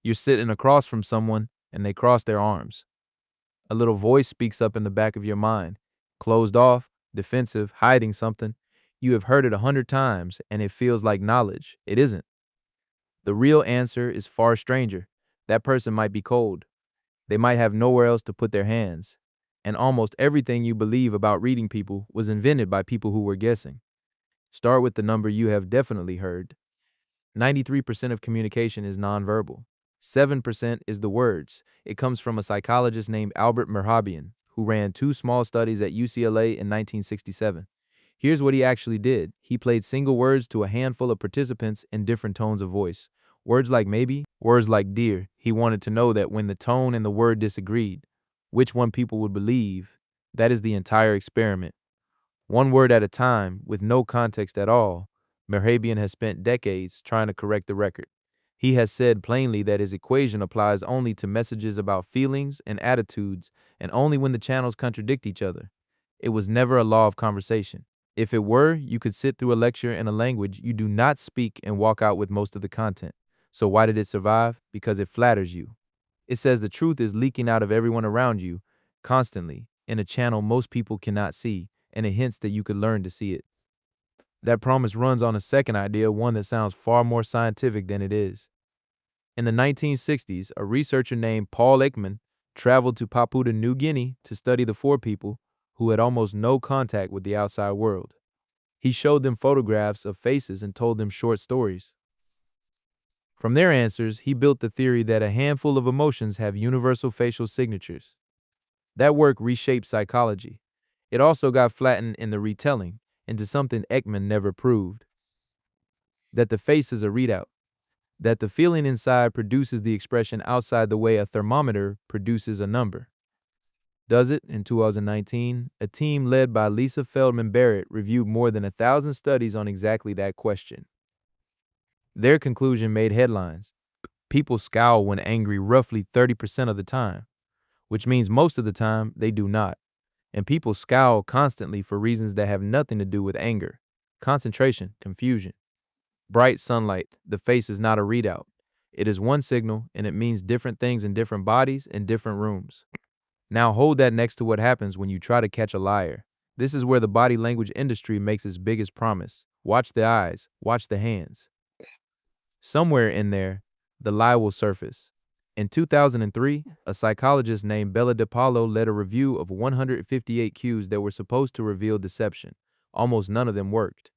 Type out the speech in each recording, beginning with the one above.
You're sitting across from someone and they cross their arms. A little voice speaks up in the back of your mind, closed off, defensive, hiding something. You have heard it 100 times and it feels like knowledge. It isn't. The real answer is far stranger. That person might be cold. They might have nowhere else to put their hands. And almost everything you believe about reading people was invented by people who were guessing. Start with the number you have definitely heard. 93% of communication is nonverbal. 7% is the words. It comes from a psychologist named Albert Mehrabian, who ran two small studies at UCLA in 1967. Here's what he actually did. He played single words to a handful of participants in different tones of voice. Words like maybe, words like dear. He wanted to know that when the tone and the word disagreed, which one people would believe. That is the entire experiment. One word at a time, with no context at all. Mehrabian has spent decades trying to correct the record. He has said plainly that his equation applies only to messages about feelings and attitudes, and only when the channels contradict each other. It was never a law of conversation. If it were, you could sit through a lecture in a language you do not speak and walk out with most of the content. So why did it survive? Because it flatters you. It says the truth is leaking out of everyone around you, constantly, in a channel most people cannot see, and it hints that you could learn to see it. That promise runs on a second idea, one that sounds far more scientific than it is. In the 1960s, a researcher named Paul Ekman traveled to Papua New Guinea to study the four people who had almost no contact with the outside world. He showed them photographs of faces and told them short stories. From their answers, he built the theory that a handful of emotions have universal facial signatures. That work reshaped psychology. It also got flattened in the retelling into something Ekman never proved. That the face is a readout. That the feeling inside produces the expression outside the way a thermometer produces a number. Does it? In 2019, a team led by Lisa Feldman Barrett reviewed more than 1,000 studies on exactly that question. Their conclusion made headlines. People scowl when angry roughly 30% of the time, which means most of the time they do not. And people scowl constantly for reasons that have nothing to do with anger, concentration, confusion. Bright sunlight, the face is not a readout. It is one signal and it means different things in different bodies in different rooms. Now hold that next to what happens when you try to catch a liar. This is where the body language industry makes its biggest promise. Watch the eyes, watch the hands. Somewhere in there, the lie will surface. In 2003, a psychologist named Bella DePaulo led a review of 158 cues that were supposed to reveal deception. Almost none of them worked.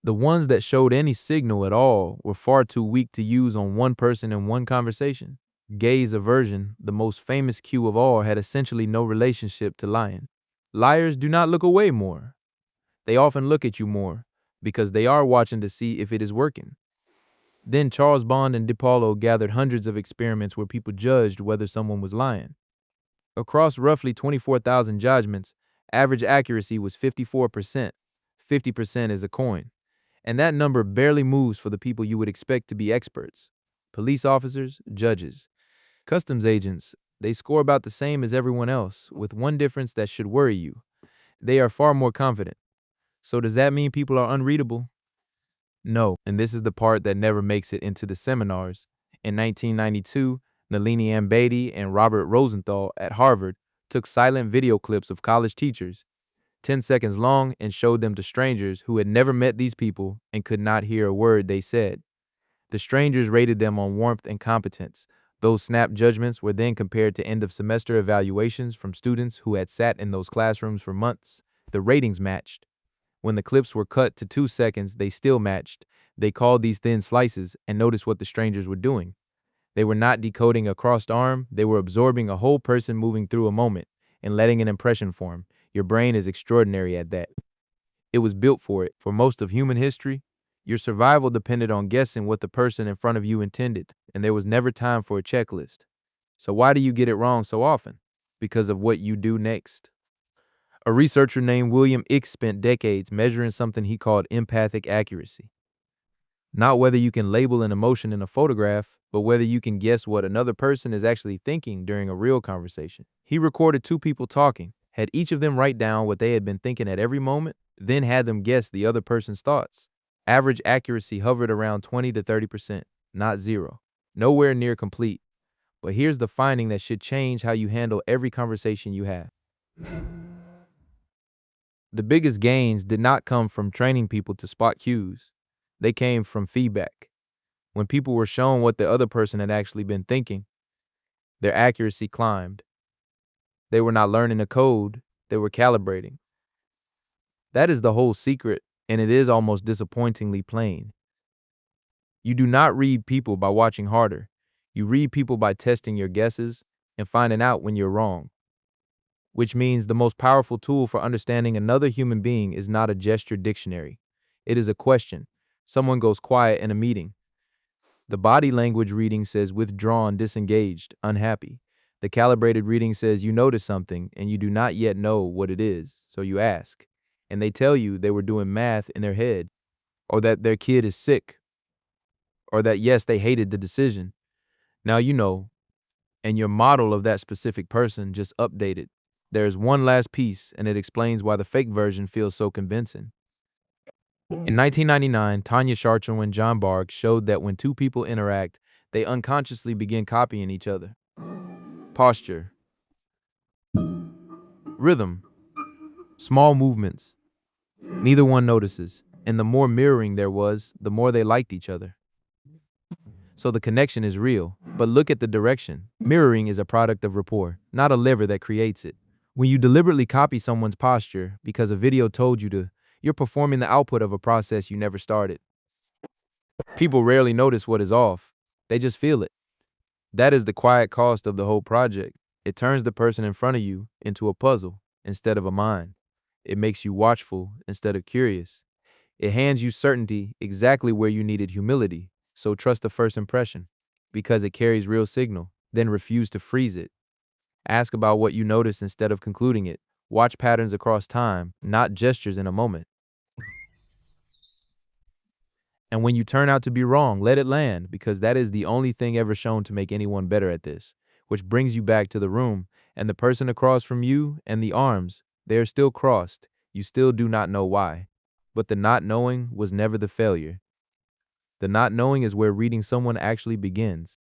The ones that showed any signal at all were far too weak to use on one person in one conversation. Gaze aversion, the most famous cue of all, had essentially no relationship to lying. Liars do not look away more. They often look at you more, because they are watching to see if it is working. Then Charles Bond and DePaulo gathered hundreds of experiments where people judged whether someone was lying. Across roughly 24,000 judgments, average accuracy was 54%. 50% is a coin. And that number barely moves for the people you would expect to be experts. Police officers, judges, customs agents, they score about the same as everyone else, with one difference that should worry you. They are far more confident. So does that mean people are unreadable? No, and this is the part that never makes it into the seminars. In 1992, Nalini Ambady and Robert Rosenthal at Harvard took silent video clips of college teachers, 10 seconds long, and showed them to strangers who had never met these people and could not hear a word they said. The strangers rated them on warmth and competence. Those snap judgments were then compared to end-of-semester evaluations from students who had sat in those classrooms for months. The ratings matched. When the clips were cut to 2 seconds, they still matched. They called these thin slices, and noticed what the strangers were doing. They were not decoding a crossed arm, they were absorbing a whole person moving through a moment and letting an impression form. Your brain is extraordinary at that. It was built for it. For most of human history, your survival depended on guessing what the person in front of you intended, and there was never time for a checklist. So why do you get it wrong so often? Because of what you do next. A researcher named William Icke spent decades measuring something he called empathic accuracy. Not whether you can label an emotion in a photograph, but whether you can guess what another person is actually thinking during a real conversation. He recorded two people talking, had each of them write down what they had been thinking at every moment, then had them guess the other person's thoughts. Average accuracy hovered around 20 to 30%, not zero. nowhere near complete. But here's the finding that should change how you handle every conversation you have. The biggest gains did not come from training people to spot cues. They came from feedback. When people were shown what the other person had actually been thinking, their accuracy climbed. They were not learning a code, they were calibrating. That is the whole secret, and it is almost disappointingly plain. You do not read people by watching harder. You read people by testing your guesses and finding out when you're wrong. Which means the most powerful tool for understanding another human being is not a gesture dictionary. It is a question. Someone goes quiet in a meeting. The body language reading says withdrawn, disengaged, unhappy. The calibrated reading says you notice something and you do not yet know what it is, so you ask. And they tell you they were doing math in their head, or that their kid is sick, or that yes, they hated the decision. Now you know, and your model of that specific person just updated. There's one last piece, and it explains why the fake version feels so convincing. In 1999, Tanya Chartrand and John Barg showed that when two people interact, they unconsciously begin copying each other. Posture, rhythm, small movements. Neither one notices, and the more mirroring there was, the more they liked each other. So the connection is real, but look at the direction. Mirroring is a product of rapport, not a lever that creates it. When you deliberately copy someone's posture because a video told you to, you're performing the output of a process you never started. People rarely notice what is off, they just feel it. That is the quiet cost of the whole project. It turns the person in front of you into a puzzle instead of a mind. It makes you watchful instead of curious. It hands you certainty exactly where you needed humility. So trust the first impression because it carries real signal. Then refuse to freeze it. Ask about what you notice instead of concluding it. Watch patterns across time, not gestures in a moment. And when you turn out to be wrong, let it land because that is the only thing ever shown to make anyone better at this. Which brings you back to the room and the person across from you and the arms. They are still crossed. You still do not know why. But the not knowing was never the failure. The not knowing is where reading someone actually begins.